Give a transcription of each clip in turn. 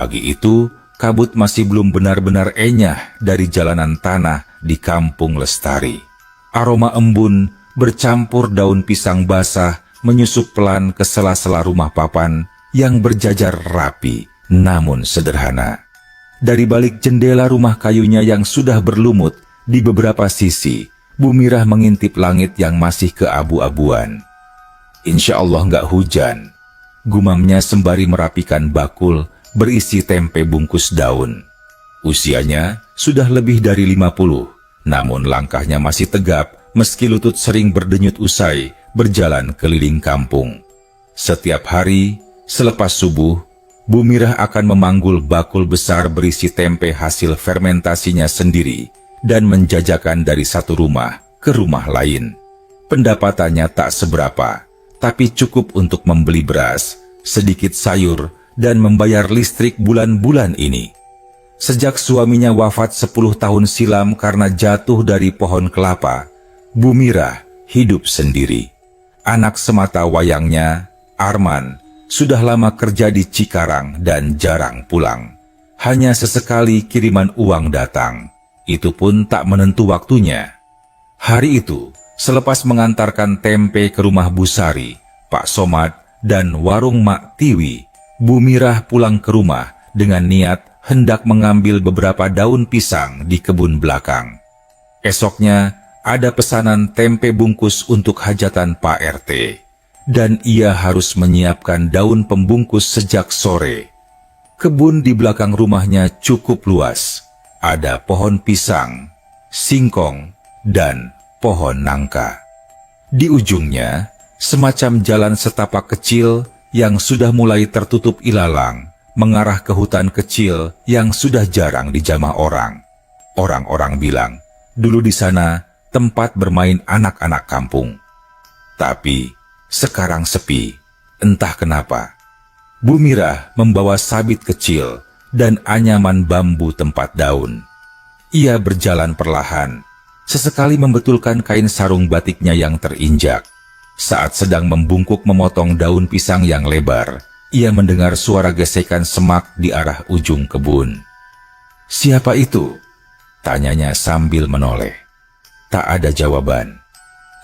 Pagi itu, kabut masih belum benar-benar enyah dari jalanan tanah di Kampung Lestari. Aroma embun bercampur daun pisang basah menyusup pelan ke sela-sela rumah papan yang berjajar rapi namun sederhana. Dari balik jendela rumah kayunya yang sudah berlumut di beberapa sisi, Bu Mirah mengintip langit yang masih keabu-abuan. Insya Allah nggak hujan, gumamnya sembari merapikan bakul berisi tempe bungkus daun. Usianya sudah lebih dari 50, namun langkahnya masih tegap meski lutut sering berdenyut usai berjalan keliling kampung. Setiap hari, selepas subuh, Bu Mirah akan memanggul bakul besar berisi tempe hasil fermentasinya sendiri dan menjajakan dari satu rumah ke rumah lain. Pendapatannya tak seberapa, tapi cukup untuk membeli beras, sedikit sayur, dan membayar listrik bulan-bulan ini. Sejak suaminya wafat 10 tahun silam karena jatuh dari pohon kelapa, Bu Mirah hidup sendiri. Anak semata wayangnya, Arman, sudah lama kerja di Cikarang dan jarang pulang. Hanya sesekali kiriman uang datang, itu pun tak menentu waktunya. Hari itu, selepas mengantarkan tempe ke rumah Bu Sari, Pak Somad, dan warung Mak Tiwi, Bu Mirah pulang ke rumah dengan niat hendak mengambil beberapa daun pisang di kebun belakang. Esoknya, ada pesanan tempe bungkus untuk hajatan Pak RT, dan ia harus menyiapkan daun pembungkus sejak sore. Kebun di belakang rumahnya cukup luas. Ada pohon pisang, singkong, dan pohon nangka. Di ujungnya, semacam jalan setapak kecil yang sudah mulai tertutup ilalang, mengarah ke hutan kecil yang sudah jarang dijamah orang. Orang-orang bilang, dulu di sana tempat bermain anak-anak kampung. Tapi sekarang sepi, entah kenapa. Bu Mirah membawa sabit kecil dan anyaman bambu tempat daun. Ia berjalan perlahan, sesekali membetulkan kain sarung batiknya yang terinjak. Saat sedang membungkuk memotong daun pisang yang lebar, ia mendengar suara gesekan semak di arah ujung kebun. "Siapa itu?" tanyanya sambil menoleh. Tak ada jawaban.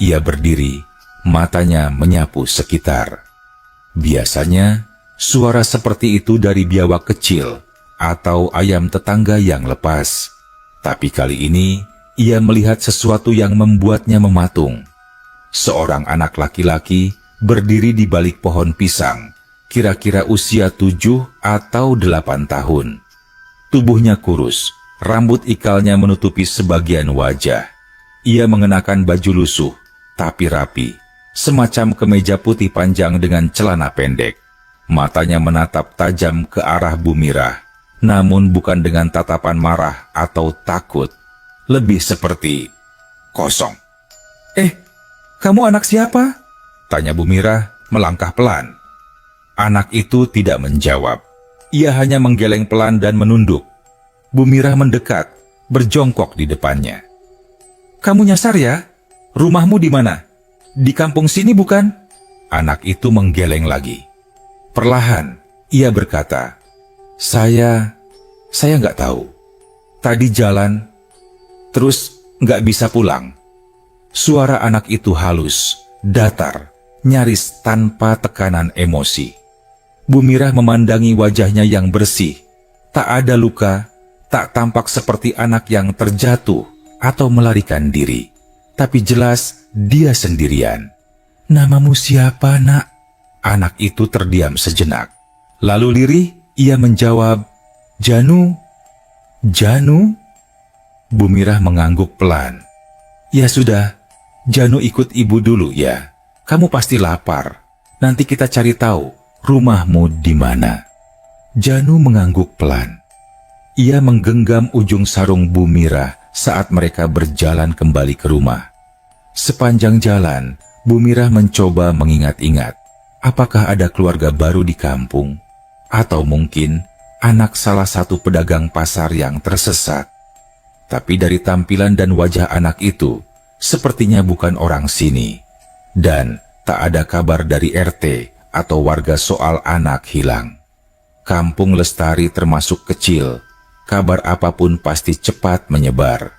Ia berdiri, matanya menyapu sekitar. Biasanya, suara seperti itu dari biawak kecil atau ayam tetangga yang lepas. Tapi kali ini, ia melihat sesuatu yang membuatnya mematung. Seorang anak laki-laki berdiri di balik pohon pisang, kira-kira usia 7 atau 8 tahun. Tubuhnya kurus, rambut ikalnya menutupi sebagian wajah. Ia mengenakan baju lusuh, tapi rapi, semacam kemeja putih panjang dengan celana pendek. Matanya menatap tajam ke arah Bu Mirah, namun bukan dengan tatapan marah atau takut. Lebih seperti kosong. Kamu anak siapa?" tanya Bu Mirah melangkah pelan. Anak itu tidak menjawab. Ia hanya menggeleng pelan dan menunduk. Bu Mirah mendekat, berjongkok di depannya. "Kamu nyasar ya? Rumahmu di mana? Di kampung sini bukan?" Anak itu menggeleng lagi. Perlahan, ia berkata, Saya nggak tahu. Tadi jalan, terus nggak bisa pulang." Suara anak itu halus, datar, nyaris tanpa tekanan emosi. Bu Mirah memandangi wajahnya yang bersih. Tak ada luka, tak tampak seperti anak yang terjatuh atau melarikan diri. Tapi jelas dia sendirian. "Namamu siapa, Nak?" Anak itu terdiam sejenak. Lalu lirih, ia menjawab, "Janu." "Janu?" Bu Mirah mengangguk pelan. "Ya sudah, Janu ikut ibu dulu ya. Kamu pasti lapar. Nanti kita cari tahu rumahmu di mana." Janu mengangguk pelan. Ia menggenggam ujung sarung Bu Mirah saat mereka berjalan kembali ke rumah. Sepanjang jalan, Bu Mirah mencoba mengingat-ingat. Apakah ada keluarga baru di kampung? Atau mungkin anak salah satu pedagang pasar yang tersesat? Tapi dari tampilan dan wajah anak itu, sepertinya bukan orang sini. Dan tak ada kabar dari RT atau warga soal anak hilang. Kampung Lestari termasuk kecil, kabar apapun pasti cepat menyebar.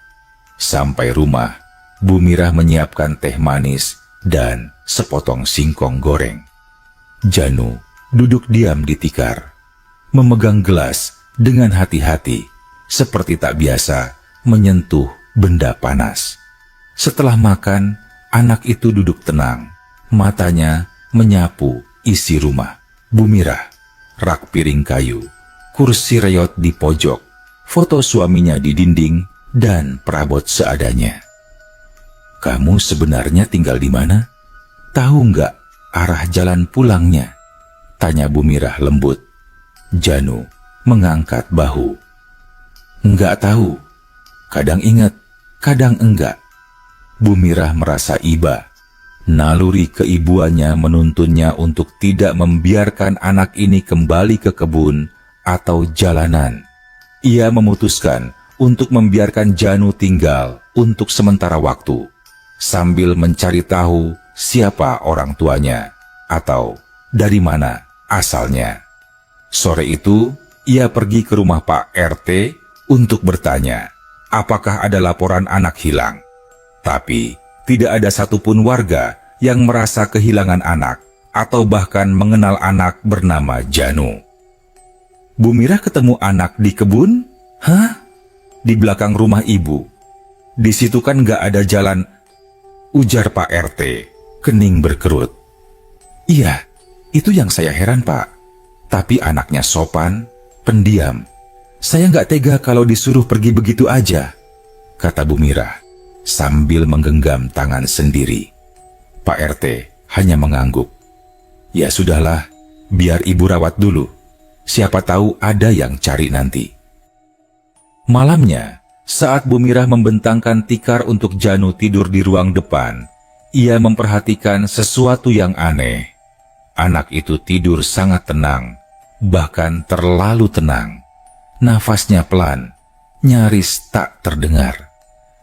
Sampai rumah, Bu Mirah menyiapkan teh manis dan sepotong singkong goreng. Janu duduk diam di tikar, memegang gelas dengan hati-hati, seperti tak biasa menyentuh benda panas. Setelah makan, anak itu duduk tenang, matanya menyapu isi rumah. Bu Mirah, rak piring kayu, kursi reot di pojok, foto suaminya di dinding, dan perabot seadanya. Kamu sebenarnya tinggal di mana? Tahu nggak arah jalan pulangnya? Tanya Bu Mirah lembut. Janu mengangkat bahu. Nggak tahu. Kadang ingat, kadang enggak. Bu Mirah merasa iba. Naluri keibuannya menuntunnya untuk tidak membiarkan anak ini kembali ke kebun atau jalanan. Ia memutuskan untuk membiarkan Janu tinggal untuk sementara waktu, sambil mencari tahu siapa orang tuanya atau dari mana asalnya. Sore itu, ia pergi ke rumah Pak RT untuk bertanya apakah ada laporan anak hilang. Tapi tidak ada satupun warga yang merasa kehilangan anak atau bahkan mengenal anak bernama Janu. Bu Mirah ketemu anak di kebun? Hah? Di belakang rumah ibu. Di situ kan gak ada jalan, ujar Pak RT, kening berkerut. Iya, itu yang saya heran, Pak. Tapi anaknya sopan, pendiam. Saya gak tega kalau disuruh pergi begitu aja, kata Bu Mirah sambil menggenggam tangan sendiri. Pak RT hanya mengangguk. Ya sudahlah, biar ibu rawat dulu. Siapa tahu ada yang cari nanti. Malamnya, saat Bu Mirah membentangkan tikar untuk Janu tidur di ruang depan, ia memperhatikan sesuatu yang aneh. Anak itu tidur sangat tenang, bahkan terlalu tenang. Nafasnya pelan, nyaris tak terdengar.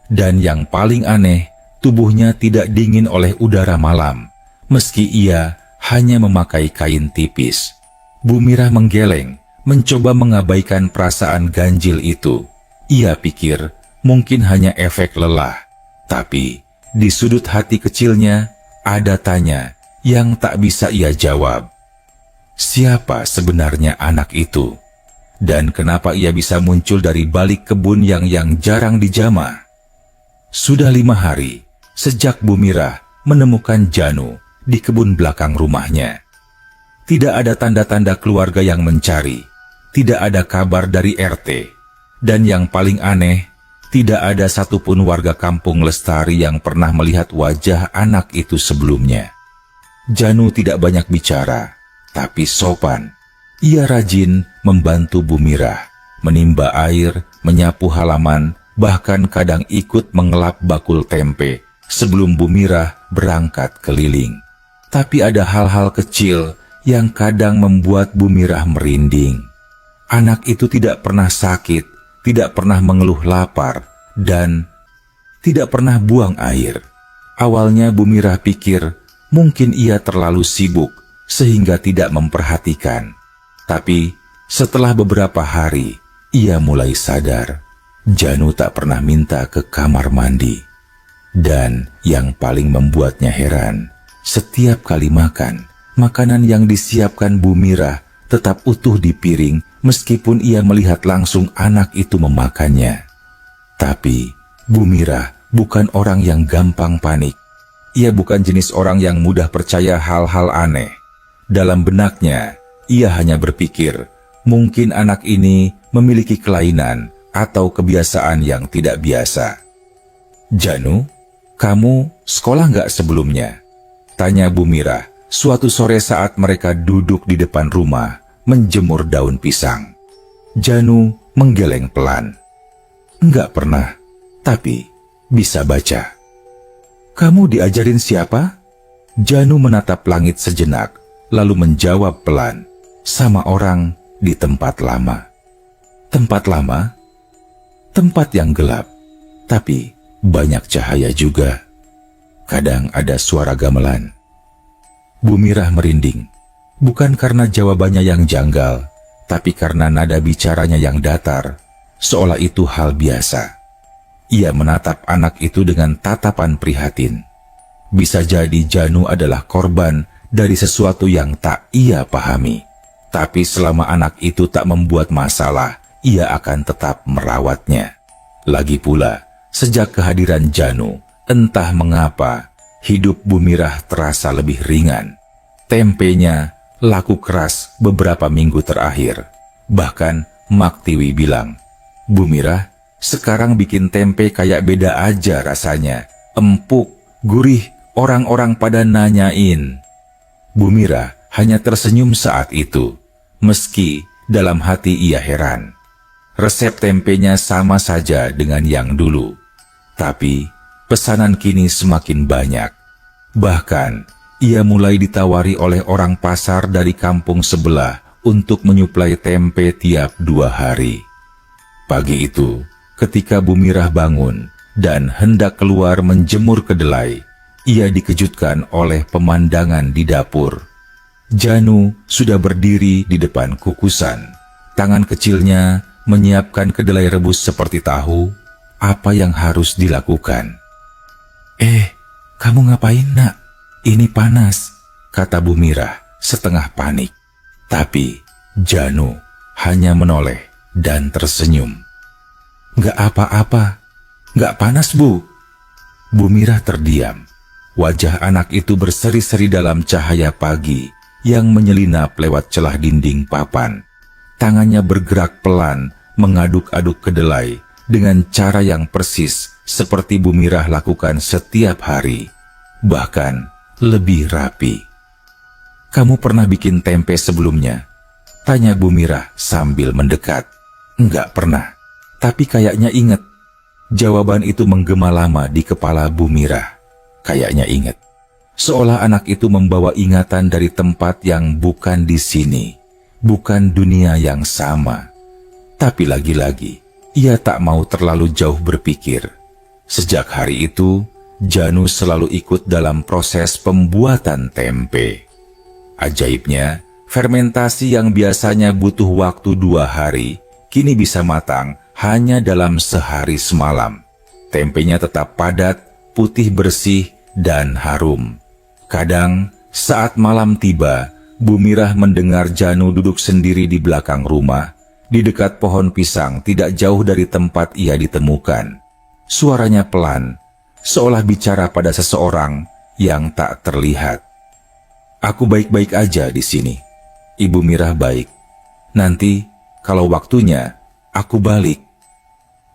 Dan yang paling aneh, tubuhnya tidak dingin oleh udara malam, meski ia hanya memakai kain tipis. Bu Mirah menggeleng, mencoba mengabaikan perasaan ganjil itu. Ia pikir mungkin hanya efek lelah, tapi di sudut hati kecilnya ada tanya yang tak bisa ia jawab. Siapa sebenarnya anak itu? Dan kenapa ia bisa muncul dari balik kebun yang jarang dijamah? Sudah 5 hari sejak Bu Mirah menemukan Janu di kebun belakang rumahnya. Tidak ada tanda-tanda keluarga yang mencari, tidak ada kabar dari RT, dan yang paling aneh, tidak ada satupun warga kampung Lestari yang pernah melihat wajah anak itu sebelumnya. Janu tidak banyak bicara, tapi sopan. Ia rajin membantu Bu Mirah, menimba air, menyapu halaman, bahkan kadang ikut mengelap bakul tempe sebelum Bu Mirah berangkat keliling. Tapi ada hal-hal kecil yang kadang membuat Bu Mirah merinding. Anak itu tidak pernah sakit, tidak pernah mengeluh lapar, dan tidak pernah buang air. Awalnya Bu Mirah pikir mungkin ia terlalu sibuk sehingga tidak memperhatikan. Tapi setelah beberapa hari, ia mulai sadar Janu tak pernah minta ke kamar mandi. Dan yang paling membuatnya heran, setiap kali makan, makanan yang disiapkan Bu Mirah tetap utuh di piring meskipun ia melihat langsung anak itu memakannya. Tapi Bu Mirah bukan orang yang gampang panik. Ia bukan jenis orang yang mudah percaya hal-hal aneh. Dalam benaknya, ia hanya berpikir, mungkin anak ini memiliki kelainan atau kebiasaan yang tidak biasa. Janu, kamu sekolah nggak sebelumnya? Tanya Bu Mirah suatu sore saat mereka duduk di depan rumah menjemur daun pisang. Janu menggeleng pelan. Enggak pernah, tapi bisa baca. Kamu diajarin siapa? Janu menatap langit sejenak, lalu menjawab pelan, sama orang di tempat lama. Tempat lama? Tempat yang gelap, tapi banyak cahaya juga. Kadang ada suara gamelan. Bu Mirah merinding, bukan karena jawabannya yang janggal, tapi karena nada bicaranya yang datar, seolah itu hal biasa. Ia menatap anak itu dengan tatapan prihatin. Bisa jadi Janu adalah korban dari sesuatu yang tak ia pahami. Tapi selama anak itu tak membuat masalah, ia akan tetap merawatnya. Lagi pula, sejak kehadiran Janu, entah mengapa, hidup Bu Mirah terasa lebih ringan. Tempenya laku keras beberapa minggu terakhir. Bahkan Mak Tiwi bilang, "Bu Mirah, sekarang bikin tempe kayak beda aja rasanya. Empuk, gurih, orang-orang pada nanyain." Bu Mirah hanya tersenyum saat itu, meski dalam hati ia heran. Resep tempenya sama saja dengan yang dulu, tapi pesanan kini semakin banyak. Bahkan, ia mulai ditawari oleh orang pasar dari kampung sebelah untuk menyuplai tempe tiap 2 hari. Pagi itu, ketika Bu Mirah bangun dan hendak keluar menjemur kedelai, ia dikejutkan oleh pemandangan di dapur. Janu sudah berdiri di depan kukusan. Tangan kecilnya menyiapkan kedelai rebus seperti tahu. Apa yang harus dilakukan? Kamu ngapain, Nak? Ini panas, kata Bu Mirah setengah panik. Tapi Janu hanya menoleh dan tersenyum. Nggak apa-apa, nggak panas, Bu. Bu Mirah terdiam. Wajah anak itu berseri-seri dalam cahaya pagi yang menyelinap lewat celah dinding papan. Tangannya bergerak pelan mengaduk-aduk kedelai dengan cara yang persis seperti Bu Mirah lakukan setiap hari, bahkan lebih rapi. "Kamu pernah bikin tempe sebelumnya?" tanya Bu Mirah sambil mendekat. "Enggak pernah, tapi kayaknya ingat." Jawaban itu menggema lama di kepala Bu Mirah. Kayaknya ingat. Seolah anak itu membawa ingatan dari tempat yang bukan di sini, bukan dunia yang sama. Tapi lagi-lagi, ia tak mau terlalu jauh berpikir. Sejak hari itu, Janu selalu ikut dalam proses pembuatan tempe. Ajaibnya, fermentasi yang biasanya butuh waktu 2 hari, kini bisa matang hanya dalam sehari semalam. Tempenya tetap padat, putih bersih, dan harum. Kadang, saat malam tiba, Bu Mirah mendengar Janu duduk sendiri di belakang rumah, di dekat pohon pisang tidak jauh dari tempat ia ditemukan. Suaranya pelan, seolah bicara pada seseorang yang tak terlihat. "Aku baik-baik aja di sini. Ibu Mirah baik. Nanti, kalau waktunya, aku balik."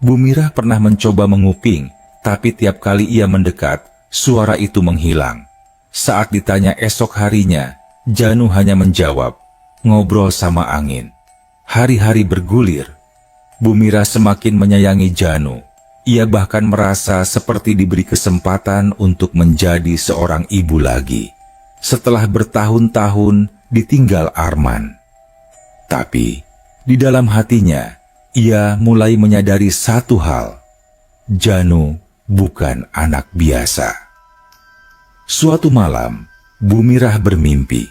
Bu Mirah pernah mencoba menguping, tapi tiap kali ia mendekat, suara itu menghilang. Saat ditanya esok harinya, Janu hanya menjawab, "Ngobrol sama angin." Hari-hari bergulir. Bu Mirah semakin menyayangi Janu. Ia bahkan merasa seperti diberi kesempatan untuk menjadi seorang ibu lagi, setelah bertahun-tahun ditinggal Arman. Tapi, di dalam hatinya, ia mulai menyadari satu hal. Janu bukan anak biasa. Suatu malam, Bu Mirah bermimpi.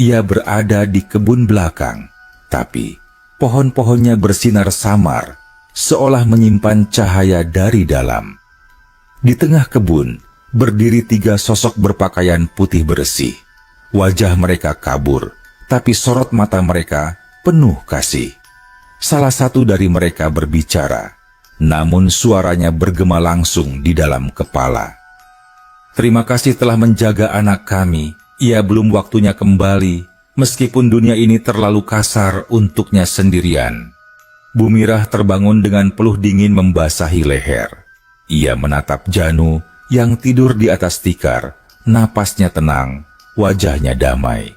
Ia berada di kebun belakang, tapi pohon-pohonnya bersinar samar, seolah menyimpan cahaya dari dalam. Di tengah kebun, berdiri 3 sosok berpakaian putih bersih. Wajah mereka kabur, tapi sorot mata mereka penuh kasih. Salah satu dari mereka berbicara, namun suaranya bergema langsung di dalam kepala. "Terima kasih telah menjaga anak kami. Ia belum waktunya kembali, meskipun dunia ini terlalu kasar untuknya sendirian." Bu Mirah terbangun dengan peluh dingin membasahi leher. Ia menatap Janu yang tidur di atas tikar, napasnya tenang, wajahnya damai.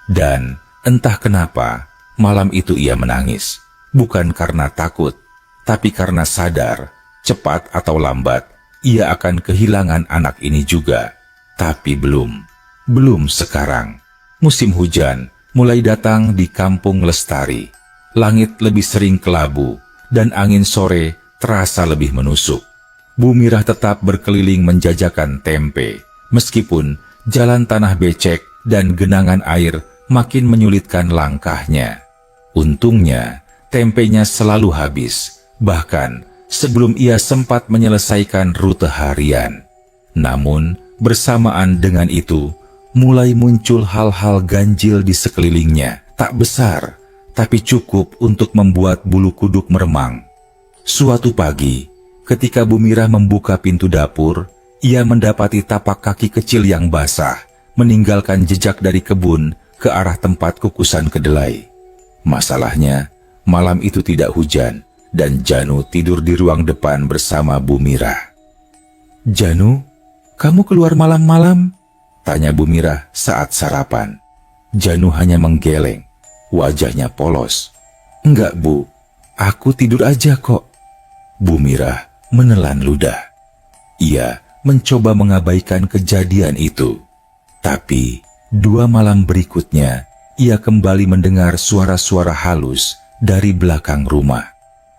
Dan entah kenapa, malam itu ia menangis. Bukan karena takut, tapi karena sadar, cepat atau lambat, ia akan kehilangan anak ini juga. Tapi belum sekarang. Musim hujan mulai datang di kampung Lestari. Langit lebih sering kelabu, dan angin sore terasa lebih menusuk. Bu Mirah tetap berkeliling menjajakan tempe, meskipun jalan tanah becek dan genangan air makin menyulitkan langkahnya. Untungnya, tempenya selalu habis, bahkan sebelum ia sempat menyelesaikan rute harian. Namun, bersamaan dengan itu, mulai muncul hal-hal ganjil di sekelilingnya. Tak besar, tapi cukup untuk membuat bulu kuduk meremang. Suatu pagi, ketika Bu Mirah membuka pintu dapur, ia mendapati tapak kaki kecil yang basah, meninggalkan jejak dari kebun ke arah tempat kukusan kedelai. Masalahnya, malam itu tidak hujan, dan Janu tidur di ruang depan bersama Bu Mirah. "Janu, kamu keluar malam-malam?" tanya Bu Mirah saat sarapan. Janu hanya menggeleng, wajahnya polos. "Enggak, Bu, aku tidur aja kok." Bu Mirah menelan ludah. Ia mencoba mengabaikan kejadian itu. Tapi 2 malam berikutnya, ia kembali mendengar suara-suara halus dari belakang rumah.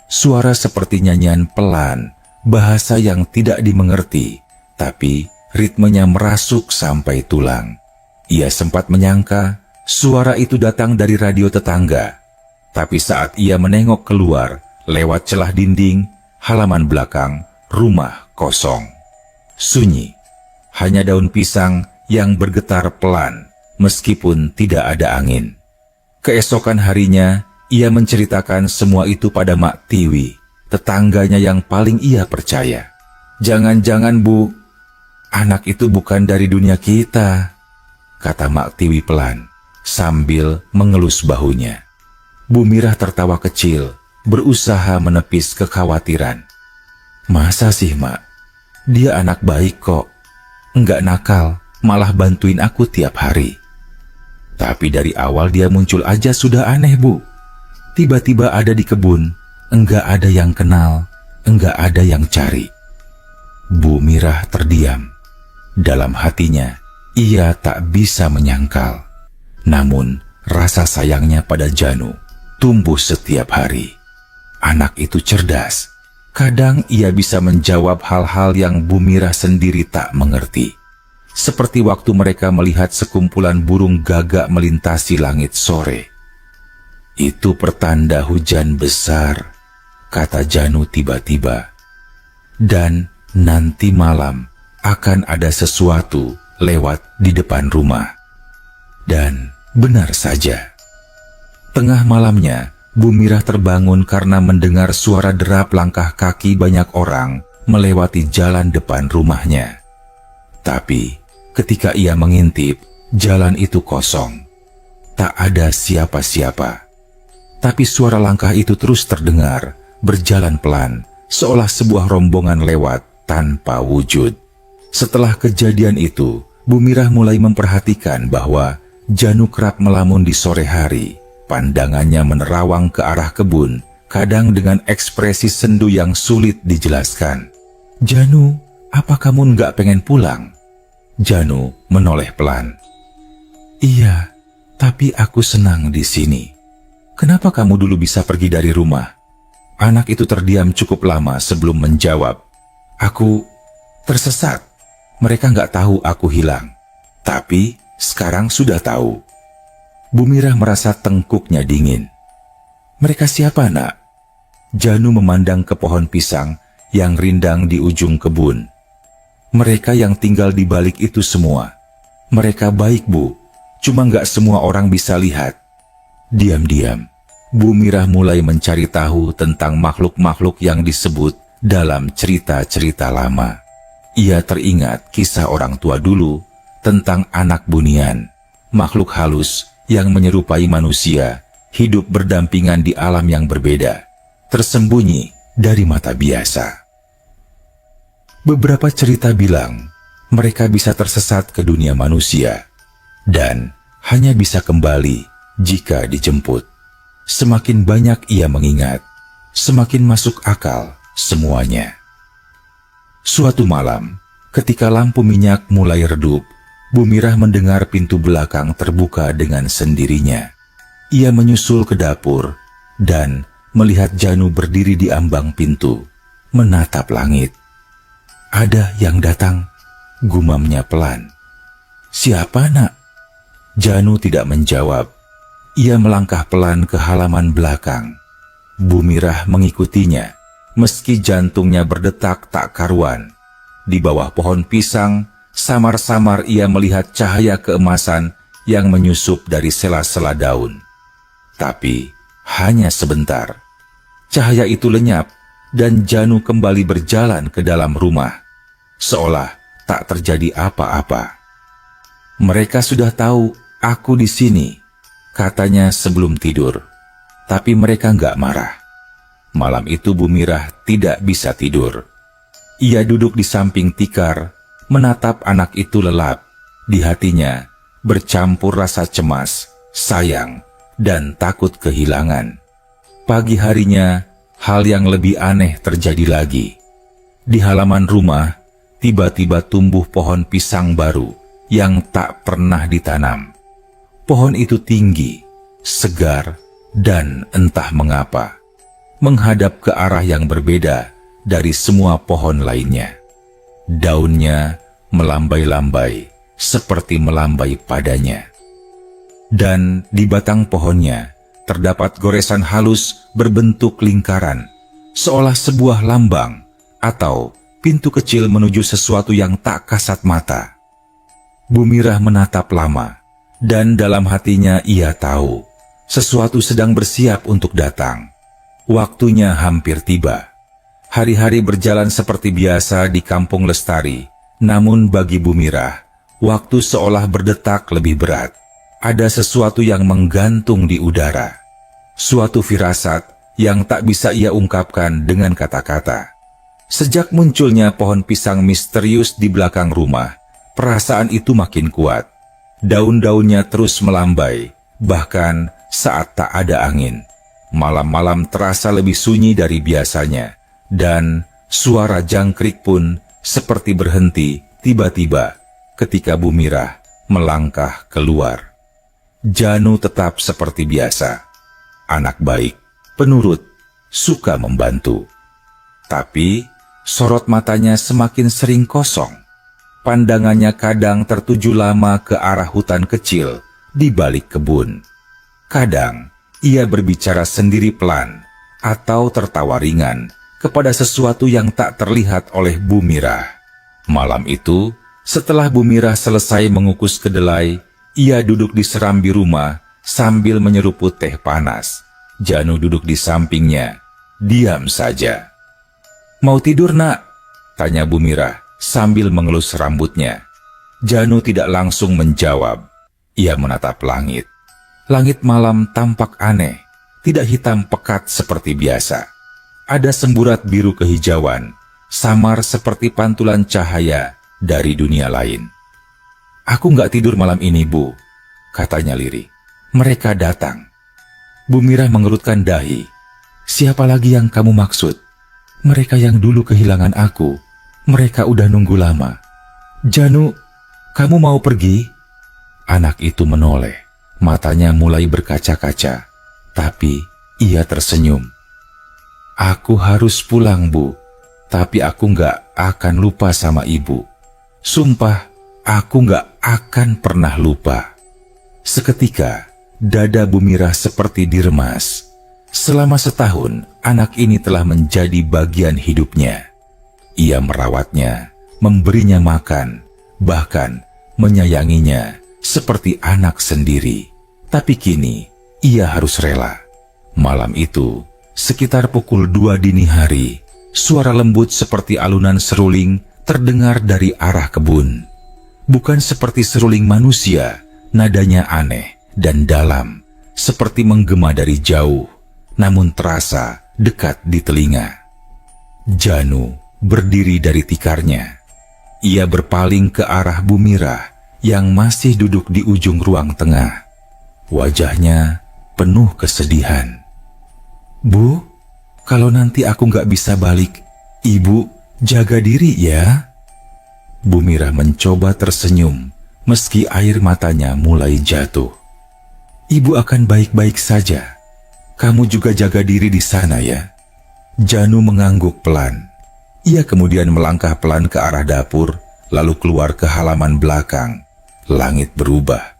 Suara seperti nyanyian pelan, bahasa yang tidak dimengerti, tapi ritmenya merasuk sampai tulang. Ia sempat menyangka suara itu datang dari radio tetangga. Tapi saat ia menengok keluar, lewat celah dinding, halaman belakang, rumah kosong. Sunyi, hanya daun pisang yang bergetar pelan, meskipun tidak ada angin. Keesokan harinya, ia menceritakan semua itu pada Mak Tiwi, tetangganya yang paling ia percaya. "Jangan-jangan, Bu, anak itu bukan dari dunia kita," kata Mak Tiwi pelan, sambil mengelus bahunya. Bu Mirah tertawa kecil, berusaha menepis kekhawatiran. "Masa sih, Mak? Dia anak baik kok. Enggak nakal, malah bantuin aku tiap hari. Tapi dari awal dia muncul aja sudah aneh, Bu. Tiba-tiba ada di kebun, enggak ada yang kenal, enggak ada yang cari." Bu Mirah terdiam. Dalam hatinya, ia tak bisa menyangkal. Namun, rasa sayangnya pada Janu tumbuh setiap hari. Anak itu cerdas. Kadang ia bisa menjawab hal-hal yang Bu Mirah sendiri tak mengerti. Seperti waktu mereka melihat sekumpulan burung gagak melintasi langit sore. "Itu pertanda hujan besar," kata Janu tiba-tiba. "Dan nanti malam akan ada sesuatu lewat di depan rumah." Dan benar saja. Tengah malamnya, Bu Mirah terbangun karena mendengar suara derap langkah kaki banyak orang melewati jalan depan rumahnya. Tapi ketika ia mengintip, jalan itu kosong. Tak ada siapa-siapa. Tapi suara langkah itu terus terdengar, berjalan pelan, seolah sebuah rombongan lewat tanpa wujud. Setelah kejadian itu, Bu Mirah mulai memperhatikan bahwa Janu kerap melamun di sore hari. Pandangannya menerawang ke arah kebun, kadang dengan ekspresi sendu yang sulit dijelaskan. "Janu, apa kamu nggak pengen pulang?" Janu menoleh pelan. "Iya, tapi aku senang di sini." "Kenapa kamu dulu bisa pergi dari rumah?" Anak itu terdiam cukup lama sebelum menjawab. "Aku tersesat. Mereka nggak tahu aku hilang. Tapi sekarang sudah tahu." Bu Mirah merasa tengkuknya dingin. "Mereka siapa, Nak?" Janu memandang ke pohon pisang yang rindang di ujung kebun. "Mereka yang tinggal di balik itu semua. Mereka baik, Bu. Cuma nggak semua orang bisa lihat." Diam-diam, Bu Mirah mulai mencari tahu tentang makhluk-makhluk yang disebut dalam cerita-cerita lama. Ia teringat kisah orang tua dulu tentang anak bunian, makhluk halus yang menyerupai manusia, hidup berdampingan di alam yang berbeda, tersembunyi dari mata biasa. Beberapa cerita bilang mereka bisa tersesat ke dunia manusia dan hanya bisa kembali jika dijemput. Semakin banyak ia mengingat, semakin masuk akal semuanya. Suatu malam, ketika lampu minyak mulai redup, Bu Mirah mendengar pintu belakang terbuka dengan sendirinya. Ia menyusul ke dapur dan melihat Janu berdiri di ambang pintu, menatap langit. "Ada yang datang," gumamnya pelan. "Siapa, Nak?" Janu tidak menjawab. ia melangkah pelan ke halaman belakang. Bu Mirah mengikutinya, meski jantungnya berdetak tak karuan. Di bawah pohon pisang, samar-samar ia melihat cahaya keemasan yang menyusup dari sela-sela daun. Tapi hanya sebentar. Cahaya itu lenyap dan Janu kembali berjalan ke dalam rumah, seolah tak terjadi apa-apa. "Mereka sudah tahu aku di sini," katanya sebelum tidur. Tapi mereka nggak marah. Malam itu Bu Mirah tidak bisa tidur. Ia duduk di samping tikar, menatap anak itu lelap. Di hatinya bercampur rasa cemas, sayang, dan takut kehilangan. Pagi harinya, hal yang lebih aneh terjadi lagi. Di halaman rumah, tiba-tiba tumbuh pohon pisang baru yang tak pernah ditanam. Pohon itu tinggi, segar, dan entah mengapa menghadap ke arah yang berbeda dari semua pohon lainnya. Daunnya melambai-lambai seperti melambai padanya. Dan di batang pohonnya terdapat goresan halus berbentuk lingkaran, seolah sebuah lambang atau pintu kecil menuju sesuatu yang tak kasat mata. Bu Mirah menatap lama, dan dalam hatinya ia tahu sesuatu sedang bersiap untuk datang. Waktunya hampir tiba. Hari-hari berjalan seperti biasa di Kampung Lestari, namun bagi Bu Mirah, waktu seolah berdetak lebih berat. Ada sesuatu yang menggantung di udara. Suatu firasat yang tak bisa ia ungkapkan dengan kata-kata. Sejak munculnya pohon pisang misterius di belakang rumah, perasaan itu makin kuat. Daun-daunnya terus melambai, bahkan saat tak ada angin. Malam-malam terasa lebih sunyi dari biasanya, dan suara jangkrik pun seperti berhenti tiba-tiba ketika Bu Mirah melangkah keluar. Janu tetap seperti biasa. Anak baik, penurut, suka membantu. Tapi sorot matanya semakin sering kosong. Pandangannya kadang tertuju lama ke arah hutan kecil di balik kebun. Kadang ia berbicara sendiri pelan atau tertawa ringan kepada sesuatu yang tak terlihat oleh Bu Mirah. Malam itu, setelah Bu Mirah selesai mengukus kedelai, ia duduk di serambi rumah sambil menyeruput teh panas. Janu duduk di sampingnya, diam saja. "Mau tidur, Nak?" tanya Bu Mirah sambil mengelus rambutnya. Janu tidak langsung menjawab. Ia menatap langit. Langit malam tampak aneh, tidak hitam pekat seperti biasa. Ada semburat biru kehijauan, samar seperti pantulan cahaya dari dunia lain. "Aku nggak tidur malam ini, Bu," katanya lirih. "Mereka datang." Bu Mirah mengerutkan dahi. "Siapa lagi yang kamu maksud?" "Mereka yang dulu kehilangan aku. Mereka udah nunggu lama." "Janu, kamu mau pergi?" Anak itu menoleh. Matanya mulai berkaca-kaca, tapi ia tersenyum. "Aku harus pulang, Bu, tapi aku nggak akan lupa sama Ibu. Sumpah, aku nggak akan pernah lupa." Seketika, dada Bu Mirah seperti diremas. Selama setahun, anak ini telah menjadi bagian hidupnya. Ia merawatnya, memberinya makan, bahkan menyayanginya seperti anak sendiri. Tapi kini, ia harus rela. Malam itu, sekitar pukul 2 dini hari, suara lembut seperti alunan seruling terdengar dari arah kebun. Bukan seperti seruling manusia, nadanya aneh dan dalam, seperti menggema dari jauh, namun terasa dekat di telinga. Janu berdiri dari tikarnya. Ia berpaling ke arah Bu Mirah yang masih duduk di ujung ruang tengah. Wajahnya penuh kesedihan. "Bu, kalau nanti aku nggak bisa balik, Ibu jaga diri ya." Bu Mirah mencoba tersenyum, meski air matanya mulai jatuh. "Ibu akan baik-baik saja. Kamu juga jaga diri di sana ya." Janu mengangguk pelan. Ia kemudian melangkah pelan ke arah dapur, lalu keluar ke halaman belakang. Langit berubah.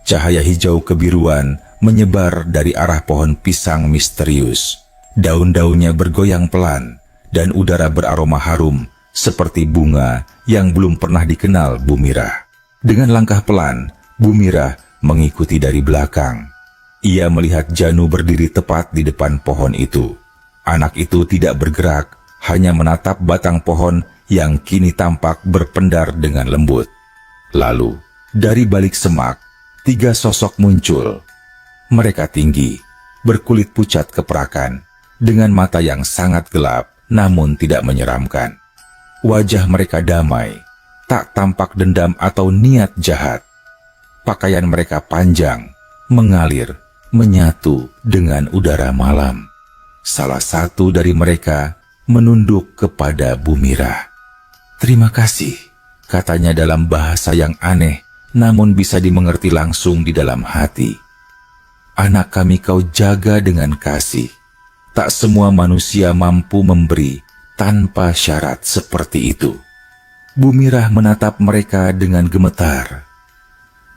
Cahaya hijau kebiruan menyebar dari arah pohon pisang misterius. Daun-daunnya bergoyang pelan dan udara beraroma harum seperti bunga yang belum pernah dikenal Bu Mirah. Dengan langkah pelan, Bu Mirah mengikuti dari belakang. Ia melihat Janu berdiri tepat di depan pohon itu. Anak itu tidak bergerak, hanya menatap batang pohon yang kini tampak berpendar dengan lembut. Lalu, dari balik semak, 3 sosok muncul. Mereka tinggi, berkulit pucat keperakan, dengan mata yang sangat gelap namun tidak menyeramkan. Wajah mereka damai, tak tampak dendam atau niat jahat. Pakaian mereka panjang, mengalir, menyatu dengan udara malam. Salah satu dari mereka menunduk kepada Bu Mirah. "Terima kasih," katanya dalam bahasa yang aneh, namun bisa dimengerti langsung di dalam hati. "Anak kami kau jaga dengan kasih. Tak semua manusia mampu memberi tanpa syarat seperti itu." Bu Mirah menatap mereka dengan gemetar.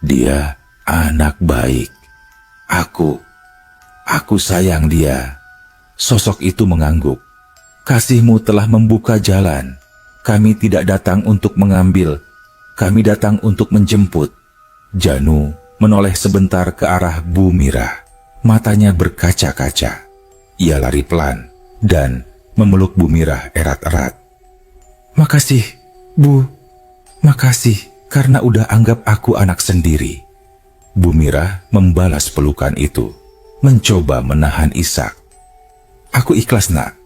"Dia anak baik. Aku sayang dia." Sosok itu mengangguk. "Kasihmu telah membuka jalan. Kami tidak datang untuk mengambil, kami datang untuk menjemput." Janu menoleh sebentar ke arah Bu Mirah. Matanya berkaca-kaca. Ia lari pelan dan memeluk Bu Mirah erat-erat. "Makasih, Bu. Makasih karena udah anggap aku anak sendiri." Bu Mirah membalas pelukan itu, mencoba menahan isak. "Aku ikhlas, Nak.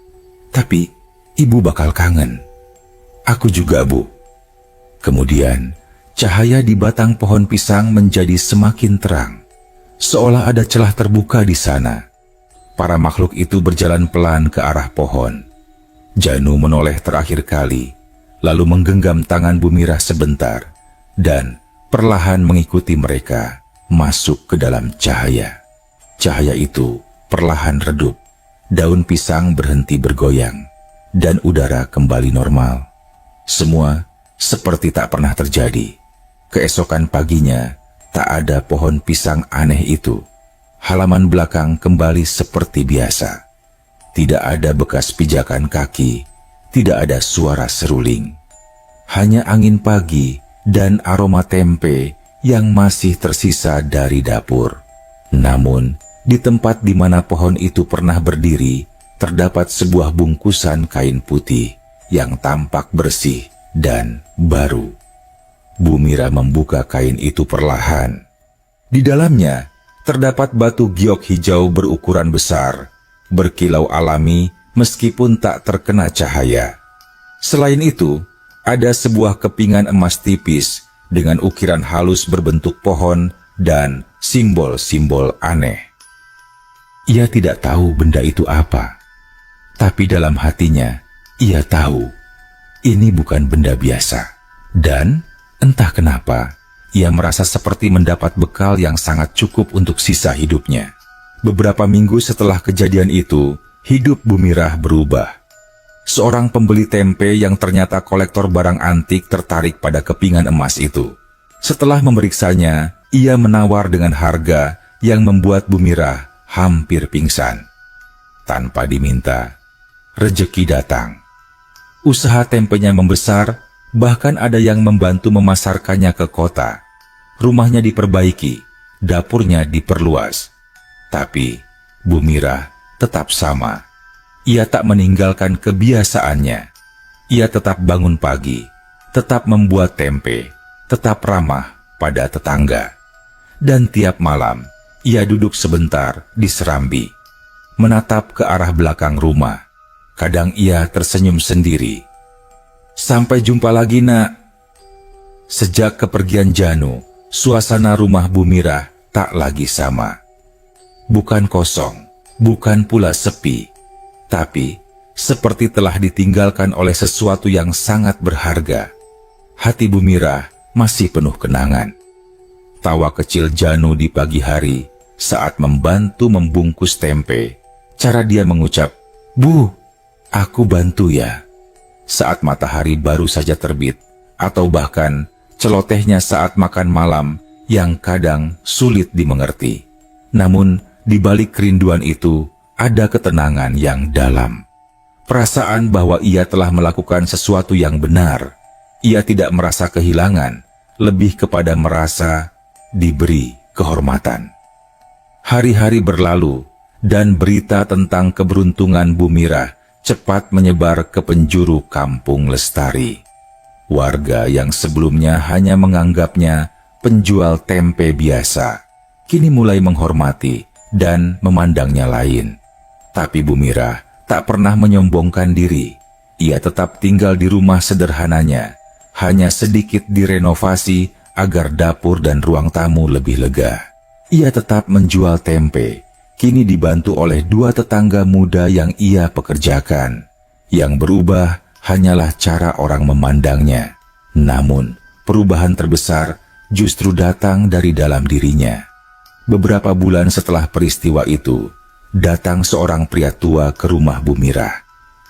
Tapi Ibu bakal kangen." "Aku juga, Bu." Kemudian, cahaya di batang pohon pisang menjadi semakin terang, seolah ada celah terbuka di sana. Para makhluk itu berjalan pelan ke arah pohon. Janu menoleh terakhir kali, lalu menggenggam tangan Bu Mirah sebentar, dan perlahan mengikuti mereka masuk ke dalam cahaya. Cahaya itu perlahan redup, daun pisang berhenti bergoyang, dan udara kembali normal. Semua seperti tak pernah terjadi. Keesokan paginya, tak ada pohon pisang aneh itu. Halaman belakang kembali seperti biasa. Tidak ada bekas pijakan kaki, tidak ada suara seruling. Hanya angin pagi dan aroma tempe yang masih tersisa dari dapur. Namun, di tempat di mana pohon itu pernah berdiri, terdapat sebuah bungkusan kain putih yang tampak bersih dan baru. Bu Mirah membuka kain itu perlahan. Di dalamnya, terdapat batu giok hijau berukuran besar, berkilau alami meskipun tak terkena cahaya. Selain itu, ada sebuah kepingan emas tipis dengan ukiran halus berbentuk pohon dan simbol-simbol aneh. Ia tidak tahu benda itu apa, tapi dalam hatinya ia tahu ini bukan benda biasa. Dan entah kenapa, ia merasa seperti mendapat bekal yang sangat cukup untuk sisa hidupnya. Beberapa minggu setelah kejadian itu, hidup Bu Mirah berubah. Seorang pembeli tempe yang ternyata kolektor barang antik tertarik pada kepingan emas itu. Setelah memeriksanya, ia menawar dengan harga yang membuat Bu Mirah hampir pingsan. Tanpa diminta, rejeki datang. Usaha tempenya membesar, bahkan ada yang membantu memasarkannya ke kota. Rumahnya diperbaiki, dapurnya diperluas. Tapi Bu Mirah tetap sama. Ia tak meninggalkan kebiasaannya. Ia tetap bangun pagi, tetap membuat tempe, tetap ramah pada tetangga. Dan tiap malam, ia duduk sebentar di serambi, menatap ke arah belakang rumah. Kadang ia tersenyum sendiri. "Sampai jumpa lagi, Nak." Sejak kepergian Janu, suasana rumah Bu Mirah tak lagi sama. Bukan kosong, bukan pula sepi, tapi seperti telah ditinggalkan oleh sesuatu yang sangat berharga. Hati Bu Mirah masih penuh kenangan. Tawa kecil Janu di pagi hari saat membantu membungkus tempe. Cara dia mengucap, "Bu, aku bantu ya." Saat matahari baru saja terbit, atau bahkan celotehnya saat makan malam yang kadang sulit dimengerti. Namun, di balik kerinduan itu, ada ketenangan yang dalam. Perasaan bahwa ia telah melakukan sesuatu yang benar. Ia tidak merasa kehilangan, lebih kepada merasa diberi kehormatan. Hari-hari berlalu, dan berita tentang keberuntungan Bu Mirah cepat menyebar ke penjuru kampung Lestari. Warga yang sebelumnya hanya menganggapnya penjual tempe biasa, kini mulai menghormati dan memandangnya lain. Tapi Bu Mirah tak pernah menyombongkan diri. Ia tetap tinggal di rumah sederhananya, hanya sedikit direnovasi agar dapur dan ruang tamu lebih lega. Ia tetap menjual tempe, kini dibantu oleh 2 tetangga muda yang ia pekerjakan. Yang berubah hanyalah cara orang memandangnya. Namun, perubahan terbesar justru datang dari dalam dirinya. Beberapa bulan setelah peristiwa itu, datang seorang pria tua ke rumah Bu Mirah.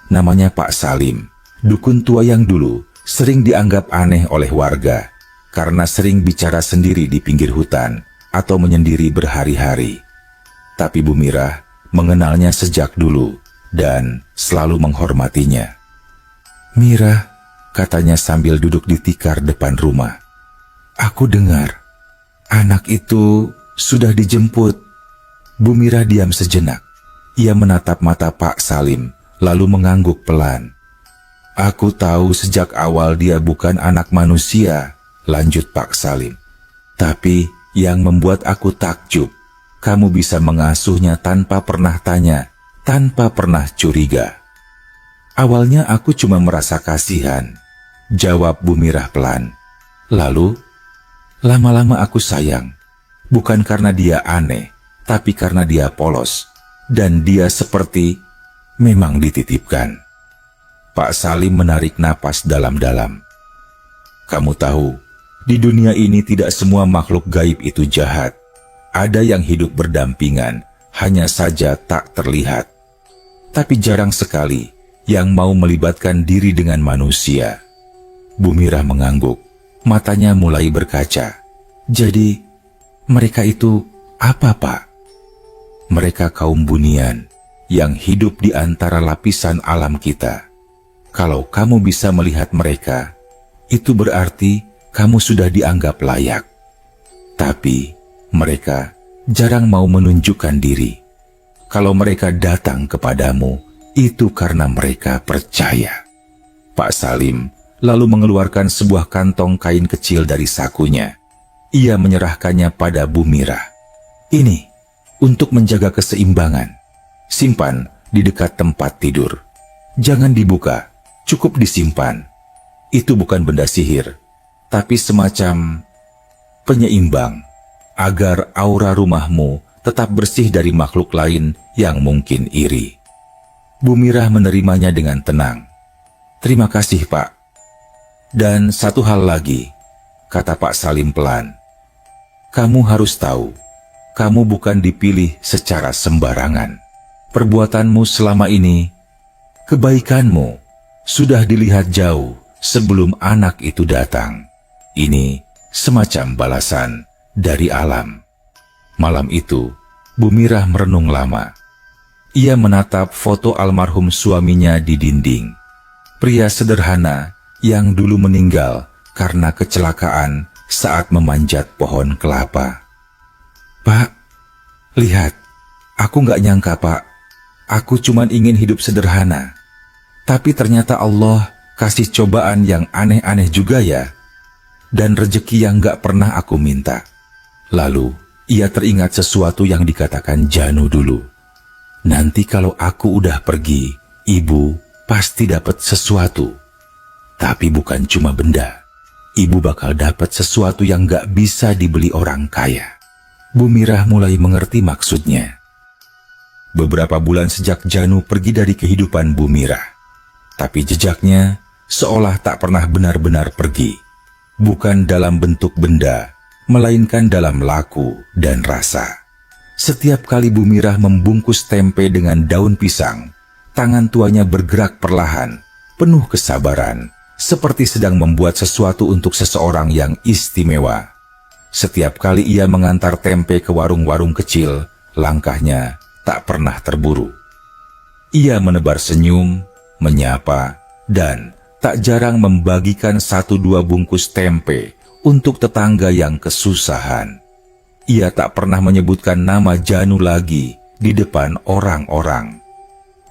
Namanya Pak Salim, dukun tua yang dulu sering dianggap aneh oleh warga karena sering bicara sendiri di pinggir hutan atau menyendiri berhari-hari. Tapi Bu Mirah mengenalnya sejak dulu dan selalu menghormatinya. "Mirah," katanya sambil duduk di tikar depan rumah, "aku dengar anak itu sudah dijemput." Bu Mirah diam sejenak. Ia menatap mata Pak Salim, lalu mengangguk pelan. "Aku tahu sejak awal dia bukan anak manusia," lanjut Pak Salim. "Tapi yang membuat aku takjub, kamu bisa mengasuhnya tanpa pernah tanya, tanpa pernah curiga." "Awalnya aku cuma merasa kasihan," jawab Bu Mirah pelan. "Lalu, lama-lama aku sayang, bukan karena dia aneh, tapi karena dia polos, dan dia seperti memang dititipkan." Pak Salim menarik napas dalam-dalam. "Kamu tahu, di dunia ini tidak semua makhluk gaib itu jahat. Ada yang hidup berdampingan, hanya saja tak terlihat. Tapi jarang sekali yang mau melibatkan diri dengan manusia." Bu Mirah mengangguk, matanya mulai berkaca. "Jadi, mereka itu apa, Pak?" "Mereka kaum bunian yang hidup di antara lapisan alam kita. Kalau kamu bisa melihat mereka, itu berarti kamu sudah dianggap layak. Tapi mereka jarang mau menunjukkan diri. Kalau mereka datang kepadamu, itu karena mereka percaya." Pak Salim lalu mengeluarkan sebuah kantong kain kecil dari sakunya. Ia menyerahkannya pada Bu Mirah. "Ini untuk menjaga keseimbangan. Simpan di dekat tempat tidur. Jangan dibuka, cukup disimpan. Itu bukan benda sihir, tapi semacam penyeimbang, agar aura rumahmu tetap bersih dari makhluk lain yang mungkin iri." Bu Mirah menerimanya dengan tenang. "Terima kasih, Pak. Dan satu hal lagi," kata Pak Salim pelan. "Kamu harus tahu, kamu bukan dipilih secara sembarangan. Perbuatanmu selama ini, kebaikanmu, sudah dilihat jauh sebelum anak itu datang. Ini semacam balasan dari alam." Malam itu, Bu Mirah merenung lama. Ia menatap foto almarhum suaminya di dinding. Pria sederhana yang dulu meninggal karena kecelakaan saat memanjat pohon kelapa. "Pak, lihat, aku nggak nyangka, Pak. Aku cuman ingin hidup sederhana. Tapi ternyata Allah kasih cobaan yang aneh-aneh juga ya. Dan rezeki yang nggak pernah aku minta." Lalu, ia teringat sesuatu yang dikatakan Janu dulu. "Nanti kalau aku udah pergi, ibu pasti dapat sesuatu. Tapi bukan cuma benda. Ibu bakal dapat sesuatu yang nggak bisa dibeli orang kaya." Bu Mirah mulai mengerti maksudnya. Beberapa bulan sejak Janu pergi dari kehidupan Bu Mirah, tapi jejaknya seolah tak pernah benar-benar pergi. Bukan dalam bentuk benda, melainkan dalam laku dan rasa. Setiap kali Bu Mirah membungkus tempe dengan daun pisang, tangan tuanya bergerak perlahan, penuh kesabaran, seperti sedang membuat sesuatu untuk seseorang yang istimewa. Setiap kali ia mengantar tempe ke warung-warung kecil, langkahnya tak pernah terburu. Ia menebar senyum, menyapa, dan tak jarang membagikan 1-2 bungkus tempe untuk tetangga yang kesusahan. Ia tak pernah menyebutkan nama Janu lagi di depan orang-orang.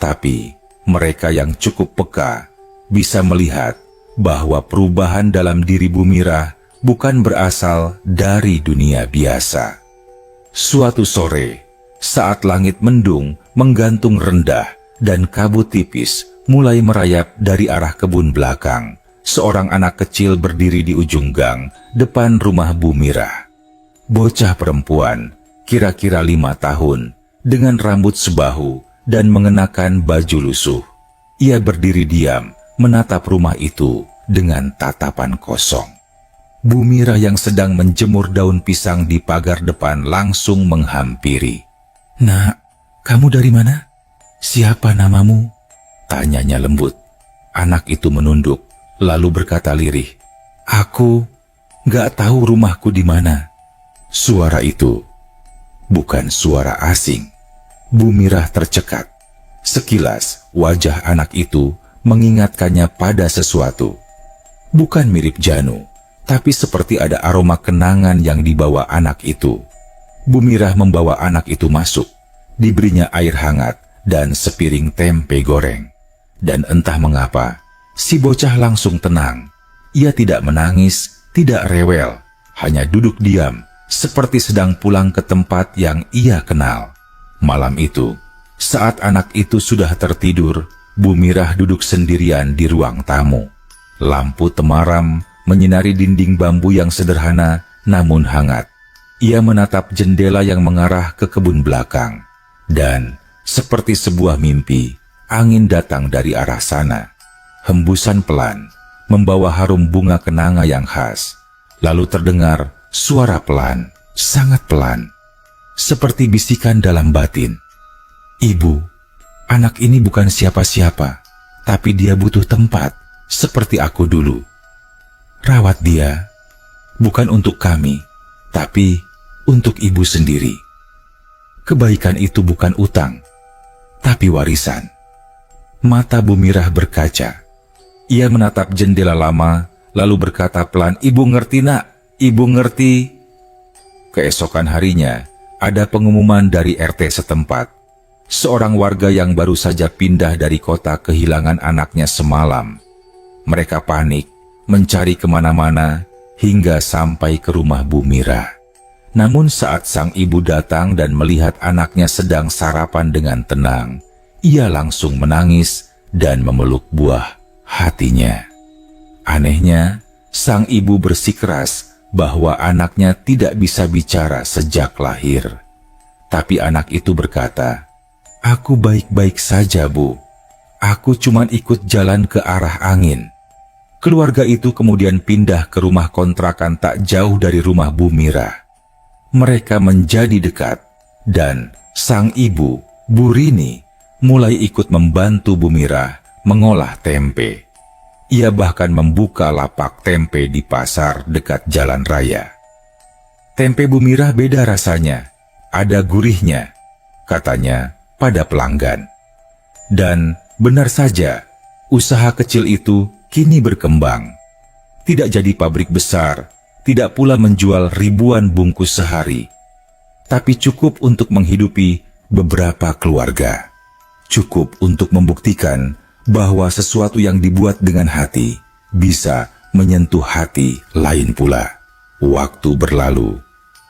Tapi mereka yang cukup peka bisa melihat bahwa perubahan dalam diri Bu Mirah bukan berasal dari dunia biasa. Suatu sore, saat langit mendung menggantung rendah dan kabut tipis mulai merayap dari arah kebun belakang, seorang anak kecil berdiri di ujung gang depan rumah Bu Mirah. Bocah perempuan, kira-kira 5 tahun, dengan rambut sebahu dan mengenakan baju lusuh. Ia berdiri diam, menatap rumah itu dengan tatapan kosong. Bu Mirah yang sedang menjemur daun pisang di pagar depan langsung menghampiri. "Nak, kamu dari mana? Siapa namamu?" tanyanya lembut. Anak itu menunduk, lalu berkata lirih, "Aku gak tahu rumahku di mana." Suara itu bukan suara asing. Bu Mirah tercekat. Sekilas wajah anak itu mengingatkannya pada sesuatu. Bukan mirip Janu, tapi seperti ada aroma kenangan yang dibawa anak itu. Bu Mirah membawa anak itu masuk, diberinya air hangat dan sepiring tempe goreng. Dan entah mengapa, si bocah langsung tenang. Ia tidak menangis, tidak rewel, hanya duduk diam, seperti sedang pulang ke tempat yang ia kenal. Malam itu, saat anak itu sudah tertidur, Bu Mirah duduk sendirian di ruang tamu. Lampu temaram menyinari dinding bambu yang sederhana namun hangat. Ia menatap jendela yang mengarah ke kebun belakang. Dan seperti sebuah mimpi, angin datang dari arah sana. Hembusan pelan membawa harum bunga kenanga yang khas. Lalu terdengar suara pelan, sangat pelan, seperti bisikan dalam batin. "Ibu, anak ini bukan siapa-siapa, tapi dia butuh tempat. Seperti aku dulu. Rawat dia, bukan untuk kami, tapi untuk ibu sendiri. Kebaikan itu bukan utang, tapi warisan." Mata Bu Mirah berkaca. Ia menatap jendela lama, lalu berkata pelan, "Ibu ngerti, Nak, ibu ngerti." Keesokan harinya, ada pengumuman dari RT setempat. Seorang warga yang baru saja pindah dari kota kehilangan anaknya semalam. Mereka panik, mencari kemana-mana, hingga sampai ke rumah Bu Mirah. Namun saat sang ibu datang dan melihat anaknya sedang sarapan dengan tenang, ia langsung menangis dan memeluk buah hatinya. Anehnya, sang ibu bersikeras bahwa anaknya tidak bisa bicara sejak lahir. Tapi anak itu berkata, "Aku baik-baik saja, Bu. Aku cuma ikut jalan ke arah angin." Keluarga itu kemudian pindah ke rumah kontrakan tak jauh dari rumah Bu Mirah. Mereka menjadi dekat, dan sang ibu, Bu Rini, mulai ikut membantu Bu Mirah mengolah tempe. Ia bahkan membuka lapak tempe di pasar dekat jalan raya. Tempe Bu Mirah beda rasanya, ada gurihnya, katanya pada pelanggan. Dan benar saja, usaha kecil itu kini berkembang. Tidak jadi pabrik besar, tidak pula menjual ribuan bungkus sehari, tapi cukup untuk menghidupi beberapa keluarga. Cukup untuk membuktikan bahwa sesuatu yang dibuat dengan hati bisa menyentuh hati lain pula. Waktu berlalu,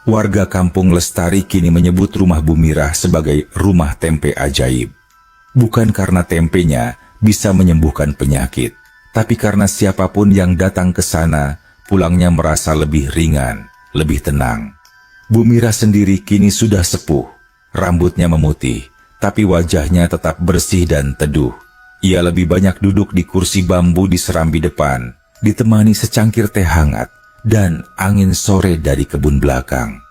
warga kampung Lestari kini menyebut rumah Bu Mirah sebagai rumah tempe ajaib. Bukan karena tempenya bisa menyembuhkan penyakit, tapi karena siapapun yang datang ke sana, pulangnya merasa lebih ringan, lebih tenang. Bu Mirah sendiri kini sudah sepuh, rambutnya memutih, tapi wajahnya tetap bersih dan teduh. Ia lebih banyak duduk di kursi bambu di serambi depan, ditemani secangkir teh hangat dan angin sore dari kebun belakang.